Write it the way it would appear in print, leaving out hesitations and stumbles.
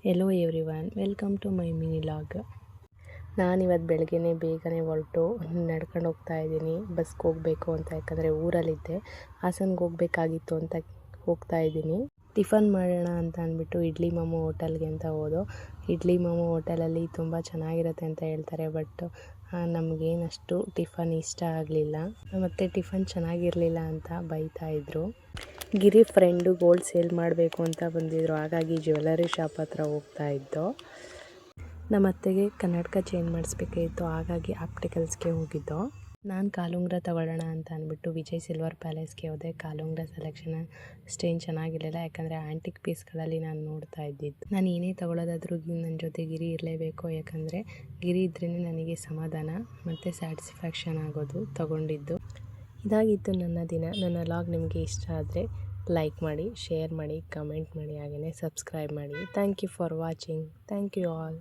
Hello everyone, welcome to my mini vlog. ನಾನಿವತ್ತು ಬೆಳಗ್ಗೆನೇ ಬೇಗನೆ ಹೊರಟು ನಡ್ಕೊಂಡು ಹೋಗ್ತಾ ಇದ್ದೀನಿ ಬಸ್ಗೆ ಹೋಗಬೇಕು ಅಂತ. ಯಾಕಂದರೆ ಊರಲ್ಲಿದ್ದೆ, ಹಾಸನ್ಗೆ ಹೋಗಬೇಕಾಗಿತ್ತು ಅಂತ ಹೋಗ್ತಾ ಇದ್ದೀನಿ. ಟಿಫನ್ ಮಾಡೋಣ ಅಂತ ಅಂದ್ಬಿಟ್ಟು ಇಡ್ಲಿ ಮಾಮು ಹೋಟೆಲ್ಗೆ ಅಂತ ಹೋದೋ. ಇಡ್ಲಿ ಮಾಮು ಹೋಟೆಲಲ್ಲಿ ತುಂಬ ಚೆನ್ನಾಗಿರುತ್ತೆ ಅಂತ ಹೇಳ್ತಾರೆ, ಬಟ್ ನಮಗೇನಷ್ಟು ಟಿಫನ್ ಇಷ್ಟ ಆಗಲಿಲ್ಲ. ಮತ್ತು ಟಿಫನ್ ಚೆನ್ನಾಗಿರಲಿಲ್ಲ ಅಂತ ಬೈತಾಯಿದ್ರು. ಗಿರಿ ಫ್ರೆಂಡು ಗೋಲ್ಡ್ ಸೇಲ್ ಮಾಡಬೇಕು ಅಂತ ಬಂದಿದ್ದರು, ಹಾಗಾಗಿ ಜ್ಯುವೆಲರಿ ಶಾಪ್ ಹತ್ರ ಹೋಗ್ತಾ ಇದ್ದೋ. ನಮ್ಮ ಅತ್ತೆಗೆ ಕನ್ನಡಕ ಚೇಂಜ್ ಮಾಡಿಸ್ಬೇಕಾಗಿತ್ತು, ಹಾಗಾಗಿ ಆಪ್ಟಿಕಲ್ಸ್ಗೆ ಹೋಗಿದ್ದೋ. ನಾನು ಕಾಲುಂಗ್ರ ತಗೊಳ್ಳೋಣ ಅಂತ ಅಂದ್ಬಿಟ್ಟು ವಿಜಯ್ ಸಿಲ್ವರ್ ಪ್ಯಾಲೇಸ್ಗೆ ಹೋದೆ. ಕಾಲುಂಗ್ರ ಸೆಲೆಕ್ಷನ್ ಅಷ್ಟೇನು ಚೆನ್ನಾಗಿರಲಿಲ್ಲ, ಯಾಕಂದರೆ ಆ್ಯಂಟಿಕ್ ಪೀಸ್ಗಳಲ್ಲಿ ನಾನು ನೋಡ್ತಾ ಇದ್ದಿದ್ದು. ನಾನು ಏನೇ ತೊಗೊಳ್ಳೋದಾದ್ರೂ ನನ್ನ ಜೊತೆ ಗಿರಿ ಇರಲೇಬೇಕು, ಯಾಕಂದರೆ ಗಿರಿ ಇದ್ರೇ ನನಗೆ ಸಮಾಧಾನ ಮತ್ತು ಸ್ಯಾಟಿಸ್ಫ್ಯಾಕ್ಷನ್ ಆಗೋದು ತೊಗೊಂಡಿದ್ದು. ಇದಾಗಿತ್ತು ನನ್ನ ದಿನ. ನನ್ನ ಲಾಗ್ ನಿಮಗೆ ಇಷ್ಟ ಆದರೆ ಲೈಕ್ ಮಾಡಿ, ಶೇರ್ ಮಾಡಿ, ಕಮೆಂಟ್ ಮಾಡಿ, ಹಾಗೆಯೇ ಸಬ್ಸ್ಕ್ರೈಬ್ ಮಾಡಿ. Thank you for watching. Thank you all.